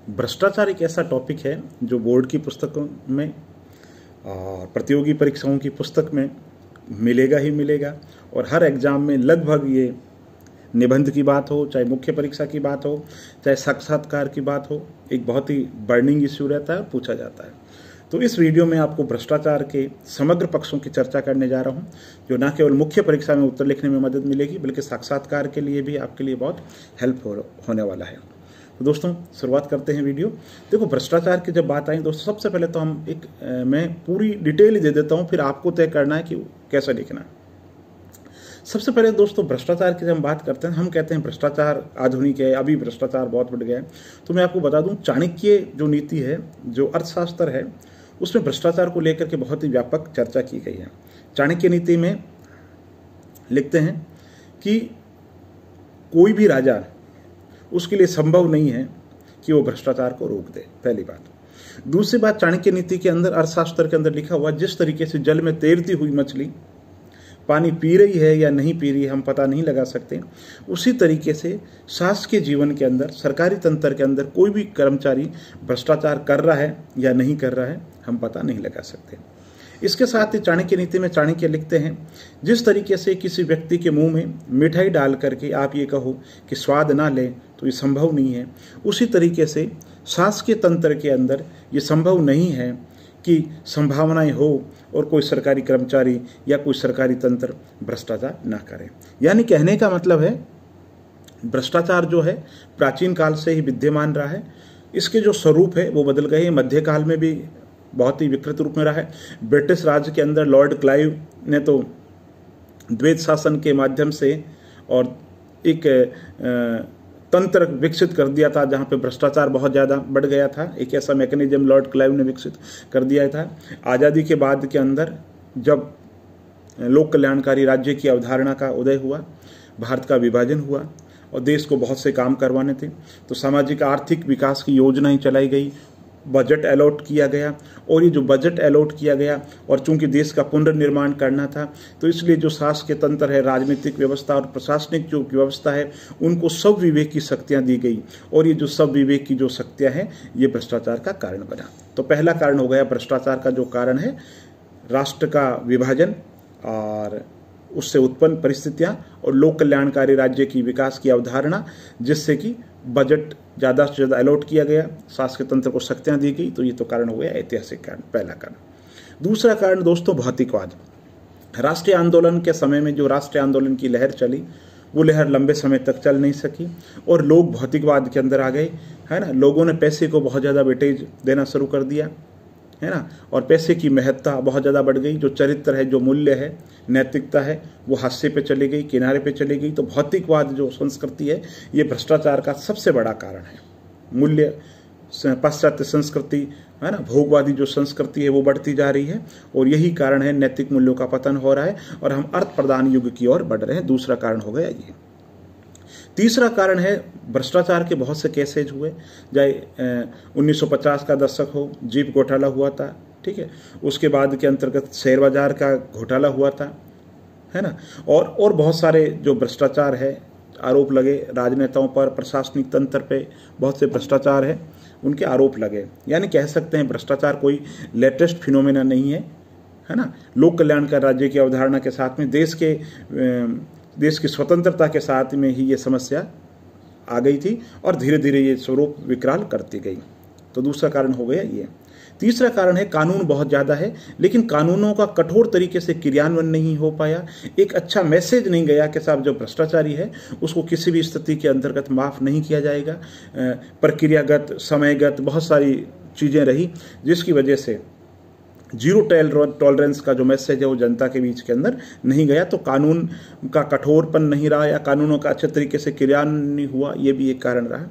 भ्रष्टाचार एक ऐसा टॉपिक है जो बोर्ड की पुस्तकों में और प्रतियोगी परीक्षाओं की पुस्तक में मिलेगा ही मिलेगा। और हर एग्ज़ाम में लगभग ये निबंध की बात हो, चाहे मुख्य परीक्षा की बात हो, चाहे साक्षात्कार की बात हो, एक बहुत ही बर्निंग इश्यू रहता है और पूछा जाता है। तो इस वीडियो में आपको भ्रष्टाचार के समग्र पक्षों की चर्चा करने जा रहा हूं, जो न केवल मुख्य परीक्षा में उत्तर लिखने में मदद मिलेगी बल्कि साक्षात्कार के लिए भी आपके लिए बहुत हेल्प होने वाला है। तो दोस्तों शुरुआत करते हैं वीडियो। देखो, भ्रष्टाचार की जब बात आई दोस्तों, सबसे पहले तो मैं पूरी डिटेल दे देता हूं, फिर आपको तय करना है कि कैसा लिखना है। सबसे पहले दोस्तों, भ्रष्टाचार की जब हम बात करते हैं, हम कहते हैं भ्रष्टाचार आधुनिक है, अभी भ्रष्टाचार बहुत बढ़ गया है। तो मैं आपको बता दूं, चाणक्य जो नीति है, जो अर्थशास्त्र है, उसमें भ्रष्टाचार को लेकर के बहुत ही व्यापक चर्चा की गई है। चाणक्य नीति में लिखते हैं कि कोई भी राजा, उसके लिए संभव नहीं है कि वो भ्रष्टाचार को रोक दे, पहली बात। दूसरी बात, चाणक्य नीति के अंदर, अर्थशास्त्र के अंदर लिखा हुआ, जिस तरीके से जल में तैरती हुई मछली पानी पी रही है या नहीं पी रही है हम पता नहीं लगा सकते, उसी तरीके से शासकीय जीवन के अंदर, सरकारी तंत्र के अंदर कोई भी कर्मचारी भ्रष्टाचार कर रहा है या नहीं कर रहा है हम पता नहीं लगा सकते। इसके साथ ही चाणक्य नीति में चाणक्य लिखते हैं, जिस तरीके से किसी व्यक्ति के मुंह में मिठाई डाल करके आप ये कहो कि स्वाद ना ले, तो ये संभव नहीं है। उसी तरीके से शासकीय तंत्र के अंदर ये संभव नहीं है कि संभावनाएं हो और कोई सरकारी कर्मचारी या कोई सरकारी तंत्र भ्रष्टाचार ना करे। यानी कहने का मतलब है, भ्रष्टाचार जो है प्राचीन काल से ही विद्यमान रहा है। इसके जो स्वरूप है वो बदल गए हैं। मध्यकाल में भी बहुत ही विकृत रूप में रहा है। ब्रिटिश राज के अंदर लॉर्ड क्लाइव ने तो द्वैत शासन के माध्यम से और एक तंत्र विकसित कर दिया था जहां पे भ्रष्टाचार बहुत ज़्यादा बढ़ गया था। एक ऐसा मैकेनिज्म लॉर्ड क्लाइव ने विकसित कर दिया था। आज़ादी के बाद के अंदर जब लोक कल्याणकारी राज्य की अवधारणा का उदय हुआ, भारत का विभाजन हुआ और देश को बहुत से काम करवाने थे, तो सामाजिक आर्थिक विकास की योजनाएं चलाई गई, बजट अलॉट किया गया। और ये जो बजट अलॉट किया गया, और चूंकि देश का पुनर्निर्माण करना था, तो इसलिए जो शासकीय तंत्र है, राजनीतिक व्यवस्था और प्रशासनिक जो व्यवस्था है, उनको सब विवेक की शक्तियां दी गई। और ये जो सब विवेक की जो शक्तियां हैं, ये भ्रष्टाचार का कारण बना। तो पहला कारण हो गया भ्रष्टाचार का जो कारण है, राष्ट्र का विभाजन और उससे उत्पन्न परिस्थितियां और लोक कल्याणकारी राज्य की विकास की अवधारणा, जिससे कि बजट ज़्यादा से ज़्यादा अलॉट किया गया, शासकीय तंत्र को शक्तियां दी गई। तो ये तो कारण हो गया ऐतिहासिक कारण, पहला कारण। दूसरा कारण दोस्तों, भौतिकवाद। राष्ट्रीय आंदोलन के समय में जो राष्ट्रीय आंदोलन की लहर चली, वो लहर लंबे समय तक चल नहीं सकी और लोग भौतिकवाद के अंदर आ गए, है ना। लोगों ने पैसे को बहुत ज़्यादा वेटेज देना शुरू कर दिया, है ना, और पैसे की महत्ता बहुत ज़्यादा बढ़ गई। जो चरित्र है, जो मूल्य है, नैतिकता है, वो हास्य पे चली गई, किनारे पे चली गई। तो भौतिकवाद जो संस्कृति है, ये भ्रष्टाचार का सबसे बड़ा कारण है। मूल्य, पाश्चात्य संस्कृति, है ना, भोगवादी जो संस्कृति है वो बढ़ती जा रही है और यही कारण है नैतिक मूल्यों का पतन हो रहा है और हम अर्थ प्रधान युग की ओर बढ़ रहे हैं। दूसरा कारण हो गया ये। तीसरा कारण है, भ्रष्टाचार के बहुत से केसेज हुए, चाहे 1950 का दशक हो, जीप घोटाला हुआ था, ठीक है, उसके बाद के अंतर्गत शेयर बाजार का घोटाला हुआ था, है ना, और बहुत सारे जो भ्रष्टाचार है, आरोप लगे राजनेताओं पर, प्रशासनिक तंत्र पे बहुत से भ्रष्टाचार है, उनके आरोप लगे। यानी कह सकते हैं भ्रष्टाचार कोई लेटेस्ट फिनोमेना नहीं है ना। लोक कल्याण का राज्य की अवधारणा के साथ में देश की स्वतंत्रता के साथ में ही ये समस्या आ गई थी और धीरे धीरे ये स्वरूप विकराल करती गई। तो दूसरा कारण हो गया ये। तीसरा कारण है, कानून बहुत ज़्यादा है लेकिन कानूनों का कठोर तरीके से क्रियान्वयन नहीं हो पाया। एक अच्छा मैसेज नहीं गया कि साहब जो भ्रष्टाचारी है उसको किसी भी स्थिति के अंतर्गत माफ़ नहीं किया जाएगा। प्रक्रियागत, समयगत बहुत सारी चीज़ें रही, जिसकी वजह से जीरो टॉलरेंस का जो मैसेज है वो जनता के बीच के अंदर नहीं गया। तो कानून का कठोरपन नहीं रहा या कानूनों का अच्छे तरीके से क्रियान्वयन नहीं हुआ, ये भी एक कारण रहा।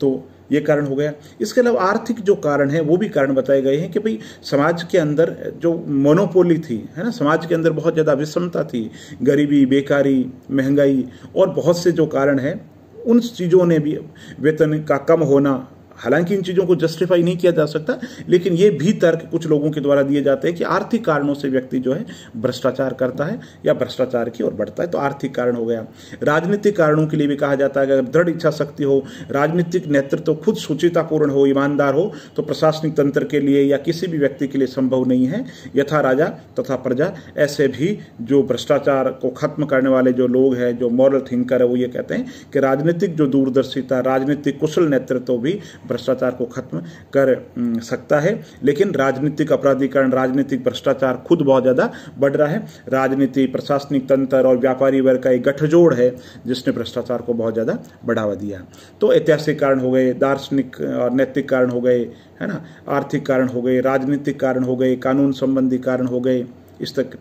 तो ये कारण हो गया। इसके अलावा आर्थिक जो कारण है वो भी कारण बताए गए हैं कि भाई समाज के अंदर जो मोनोपोली थी, है ना, समाज के अंदर बहुत ज़्यादा विषमता थी, गरीबी, बेकारी, महंगाई और बहुत से जो कारण हैं, उन चीज़ों ने भी, वेतन का कम होना, हालांकि इन चीज़ों को जस्टिफाई नहीं किया जा सकता, लेकिन ये भी तर्क कुछ लोगों के द्वारा दिए जाते हैं कि आर्थिक कारणों से व्यक्ति जो है भ्रष्टाचार करता है या भ्रष्टाचार की ओर बढ़ता है, तो आर्थिक कारण हो गया। राजनीतिक कारणों के लिए भी कहा जाता है कि अगर दृढ़ इच्छा शक्ति हो, राजनीतिक नेतृत्व खुद सुचितापूर्ण हो, ईमानदार हो, तो प्रशासनिक तंत्र के लिए या किसी भी व्यक्ति के लिए संभव नहीं है। यथा राजा तथा प्रजा, ऐसे भी जो भ्रष्टाचार को खत्म करने वाले जो लोग हैं, जो मॉरल थिंकर है, वो ये कहते हैं कि राजनीतिक जो दूरदर्शिता, राजनीतिक कुशल नेतृत्व भी भ्रष्टाचार को खत्म कर सकता है। लेकिन राजनीतिक अपराधीकरण, राजनीतिक भ्रष्टाचार खुद बहुत ज्यादा बढ़ रहा है। राजनीति, प्रशासनिक तंत्र और व्यापारी वर्ग का एक गठजोड़ है जिसने भ्रष्टाचार को बहुत ज्यादा बढ़ावा दिया। तो ऐतिहासिक कारण हो गए, दार्शनिक और नैतिक कारण हो गए, है ना, आर्थिक कारण हो गए, राजनीतिक कारण हो गए, कानून संबंधी कारण हो गए।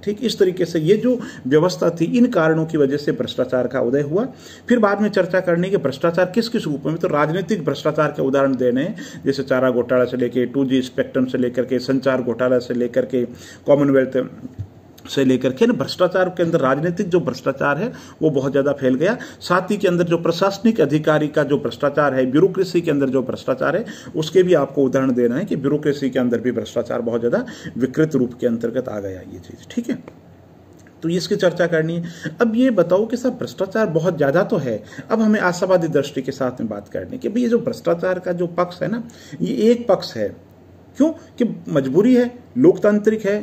ठीक इस तरीके से ये जो व्यवस्था थी, इन कारणों की वजह से भ्रष्टाचार का उदय हुआ। फिर बाद में चर्चा करने के भ्रष्टाचार किस किस रूप में, तो राजनीतिक भ्रष्टाचार के उदाहरण देने हैं, जैसे चारा घोटाला से लेकर 2G स्पेक्ट्रम से लेकर के, संचार घोटाला से लेकर के, कॉमनवेल्थ से लेकर के भ्रष्टाचार के अंदर राजनीतिक जो भ्रष्टाचार है वो बहुत ज्यादा फैल गया। साथ ही के अंदर जो प्रशासनिक अधिकारी का जो भ्रष्टाचार है, ब्यूरोक्रेसी के अंदर जो भ्रष्टाचार है, उसके भी आपको उदाहरण देना है कि ब्यूरोक्रेसी के अंदर भी भ्रष्टाचार बहुत ज्यादा विकृत रूप के अंतर्गत आ गया ये चीज। ठीक है, तो इसकी चर्चा करनी है। अब ये बताओ कि सब भ्रष्टाचार बहुत ज्यादा तो है, अब हमें आशावादी दृष्टि के साथ में बात करनी कि भाई ये जो भ्रष्टाचार का जो पक्ष है ना, ये एक पक्ष है। क्यों कि मजबूरी है, लोकतांत्रिक है,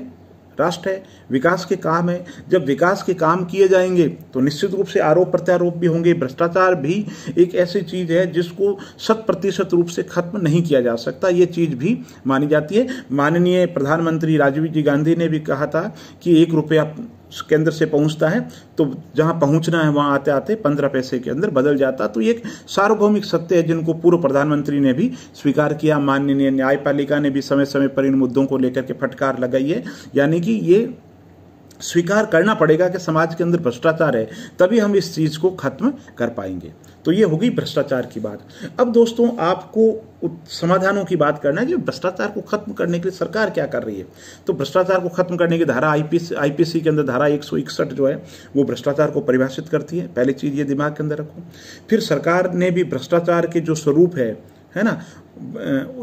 राष्ट्र है, विकास के काम है। जब विकास के काम किए जाएंगे तो निश्चित रूप से आरोप प्रत्यारोप भी होंगे। भ्रष्टाचार भी एक ऐसी चीज है जिसको 100% रूप से खत्म नहीं किया जा सकता, ये चीज भी मानी जाती है। माननीय प्रधानमंत्री राजीव जी गांधी ने भी कहा था कि 1 रुपया केंद्र से पहुंचता है तो जहां पहुंचना है वहां आते आते 15 पैसे के अंदर बदल जाता। तो ये एक सार्वभौमिक सत्य है जिनको पूर्व प्रधानमंत्री ने भी स्वीकार किया। माननीय न्यायपालिका ने भी समय समय पर इन मुद्दों को लेकर के फटकार लगाई है। यानी कि ये स्वीकार करना पड़ेगा कि समाज के अंदर भ्रष्टाचार है, तभी हम इस चीज को खत्म कर पाएंगे। तो ये होगी भ्रष्टाचार की बात। अब दोस्तों आपको समाधानों की बात करना है कि भ्रष्टाचार को खत्म करने के लिए सरकार क्या कर रही है। तो भ्रष्टाचार को खत्म करने की धारा आईपीसी के अंदर धारा 161 जो है वो भ्रष्टाचार को परिभाषित करती है। पहली चीज ये दिमाग के अंदर रखो। फिर सरकार ने भी भ्रष्टाचार के जो स्वरूप है ना,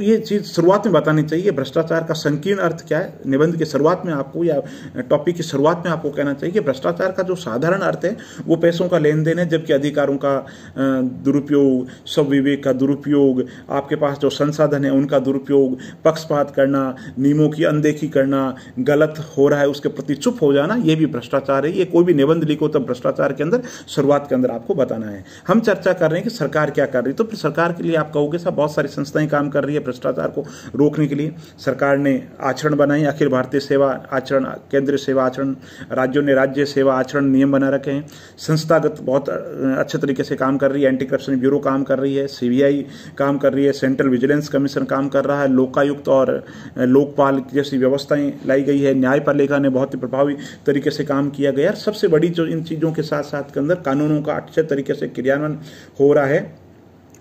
ये चीज शुरुआत में बतानी चाहिए। भ्रष्टाचार का संकीर्ण अर्थ क्या है, निबंध की शुरुआत में आपको या टॉपिक की शुरुआत में आपको कहना चाहिए कि भ्रष्टाचार का जो साधारण अर्थ है वो पैसों का लेन देन है, जबकि अधिकारों का दुरुपयोग, स्वविवेक का दुरुपयोग, आपके पास जो संसाधन है उनका दुरुपयोग, पक्षपात करना, नियमों की अनदेखी करना, गलत हो रहा है उसके प्रति चुप हो जाना, ये भी भ्रष्टाचार है। ये कोई भी निबंध लिखो तब भ्रष्टाचार के अंदर शुरुआत के अंदर आपको बताना है। हम चर्चा कर रहे हैं कि सरकार क्या कर रही है। तो फिर सरकार के लिए आप कहोगे साहब बहुत सारी संस्थाएं काम कर रही है भ्रष्टाचार को रोकने के लिए। सरकार ने आचरण बनाए, अखिल भारतीय सेवा आचरण, केंद्रीय सेवा आचरण, राज्यों ने राज्य सेवा आचरण नियम बना रखे हैं। संस्थागत बहुत अच्छे तरीके से काम कर रही है। एंटी करप्शन ब्यूरो काम कर रही है, सीबीआई काम कर रही है, सेंट्रल विजिलेंस कमीशन काम कर रहा है, लोकायुक्त और लोकपाल जैसी व्यवस्थाएं लाई गई है। न्यायपालिका ने बहुत ही प्रभावी तरीके से काम किया गया। सबसे बड़ी जो इन चीजों के साथ साथ के अंदर कानूनों का अच्छे तरीके से क्रियान्वयन हो रहा है।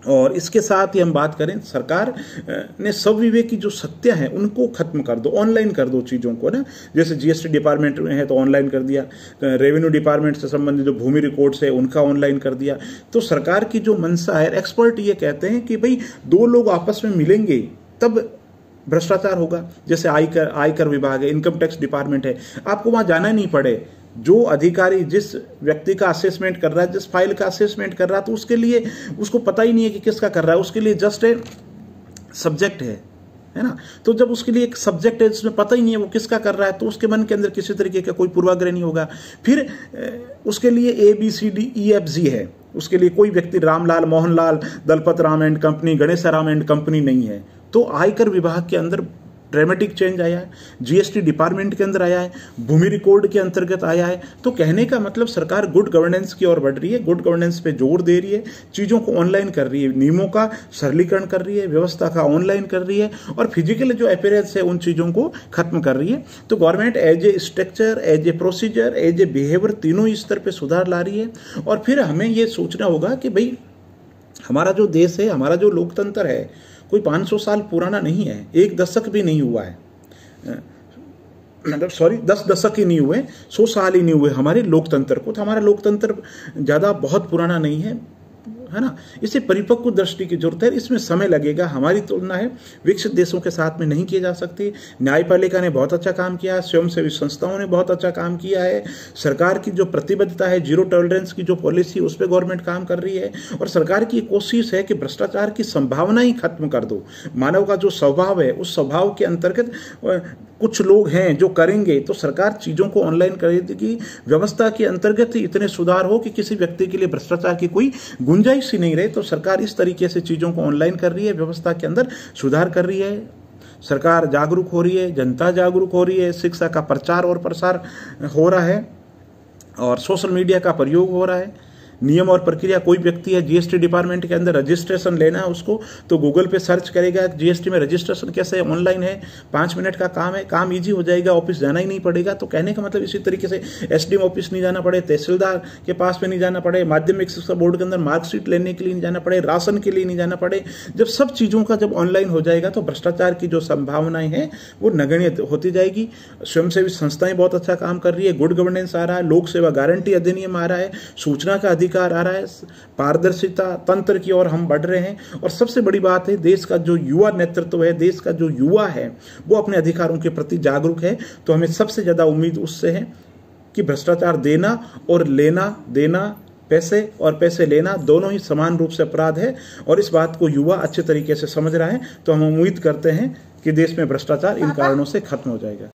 और इसके साथ ही हम बात करें, सरकार ने स्वविवेक की जो सत्य है उनको खत्म कर दो, ऑनलाइन कर दो चीज़ों को ना। जैसे जीएसटी डिपार्टमेंट में है तो ऑनलाइन कर दिया, रेवेन्यू डिपार्टमेंट से संबंधित जो भूमि रिकॉर्ड्स है उनका ऑनलाइन कर दिया। तो सरकार की जो मंशा है, एक्सपर्ट ये कहते हैं कि भाई 2 लोग आपस में मिलेंगे तब भ्रष्टाचार होगा। जैसे आयकर विभाग है, इनकम टैक्स डिपार्टमेंट है, आपको वहां जाना नहीं पड़े। जो अधिकारी जिस व्यक्ति का असेसमेंट कर रहा है, जिस फाइल का असेसमेंट कर रहा है, तो उसके लिए उसको पता ही नहीं है कि किसका कर रहा है, उसके लिए जस्ट एक सब्जेक्ट है ना। तो जब उसके लिए एक सब्जेक्ट है जिसमें पता ही नहीं है वो किसका कर रहा है, तो उसके मन के अंदर किसी तरीके का कोई पूर्वाग्रह नहीं होगा। फिर उसके लिए ABCDEFG है, उसके लिए कोई व्यक्ति Ramlal, Mohanlal, Dalpat Ram and company, Ganesh Ram and company नहीं है। तो आयकर विभाग के अंदर ड्रामेटिक चेंज आया है, जीएसटी डिपार्टमेंट के अंदर आया है, भूमि रिकॉर्ड के अंतर्गत आया है। तो कहने का मतलब सरकार गुड गवर्नेंस की ओर बढ़ रही है, गुड गवर्नेंस पे जोर दे रही है, चीजों को ऑनलाइन कर रही है, नियमों का सरलीकरण कर रही है, व्यवस्था का ऑनलाइन कर रही है, और फिजिकल जो अपीयरेंस है उन चीजों को खत्म कर रही है। तो government as a structure, as a procedure, as a behaviour, तीनों ही स्तर पर सुधार ला रही है। और फिर हमें ये सोचना होगा कि भाई हमारा जो देश है, हमारा जो लोकतंत्र है, कोई 500 साल पुराना नहीं है, 1 दशक भी नहीं हुआ है, मतलब 10 दशक ही नहीं हुए, 100 साल ही नहीं हुए हमारे लोकतंत्र को। तो हमारा लोकतंत्र ज़्यादा बहुत पुराना नहीं है, है ना, इसे परिपक्व दृष्टि की जरूरत है। इसमें समय लगेगा। हमारी तुलना है विकसित देशों के साथ में नहीं की जा सकती। न्यायपालिका ने बहुत अच्छा काम किया, स्वयंसेवी संस्थाओं ने बहुत अच्छा काम किया है, सरकार की जो प्रतिबद्धता है, जीरो टॉलरेंस की जो पॉलिसी, उस पर गवर्नमेंट काम कर रही है, और सरकार की कोशिश है कि भ्रष्टाचार की संभावना ही खत्म कर दो। मानव का जो स्वभाव है, उस स्वभाव के अंतर्गत कुछ लोग हैं जो करेंगे, तो सरकार चीजों को ऑनलाइन कर देगी। व्यवस्था के अंतर्गत इतने सुधार हो कि किसी व्यक्ति के लिए भ्रष्टाचार की कोई गुंजाइश ही नहीं रहे। तो सरकार इस तरीके से चीजों को ऑनलाइन कर रही है, व्यवस्था के अंदर सुधार कर रही है। सरकार जागरूक हो रही है, जनता जागरूक हो रही है, शिक्षा का प्रचार और प्रसार हो रहा है, और सोशल मीडिया का प्रयोग हो रहा है। नियम और प्रक्रिया, कोई व्यक्ति है जीएसटी डिपार्टमेंट के अंदर रजिस्ट्रेशन लेना है उसको, तो गूगल पे सर्च करेगा जीएसटी में रजिस्ट्रेशन कैसे, ऑनलाइन है, 5 मिनट का काम है, काम इजी हो जाएगा, ऑफिस जाना ही नहीं पड़ेगा। तो कहने का मतलब इसी तरीके से एसडीएम ऑफिस नहीं जाना पड़े, तहसीलदार के पास में नहीं जाना पड़े, माध्यमिक शिक्षा बोर्ड के अंदर मार्कशीट लेने के लिए नहीं जाना पड़े, राशन के लिए नहीं जाना पड़े। जब सब चीज़ों का जब ऑनलाइन हो जाएगा तो भ्रष्टाचार की जो संभावनाएं हैं वो नगण्य होती जाएगी। स्वयंसेवी संस्थाएं बहुत अच्छा काम कर रही है, गुड गवर्नेंस आ रहा है, लोक सेवा गारंटी अधिनियम आ रहा है, सूचना का अधिकार आ रहा है, पारदर्शिता तंत्र की ओर हम बढ़ रहे हैं। और सबसे बड़ी बात है, देश का जो युवा नेतृत्व है, देश का जो युवा है, वो अपने अधिकारों के प्रति जागरूक है। तो हमें सबसे ज्यादा उम्मीद उससे है कि भ्रष्टाचार देना और लेना, देना पैसे और पैसे लेना दोनों ही समान रूप से अपराध है, और इस बात को युवा अच्छे तरीके से समझ रहा है। तो हम उम्मीद करते हैं कि देश में भ्रष्टाचार इन कारणों से खत्म हो जाएगा।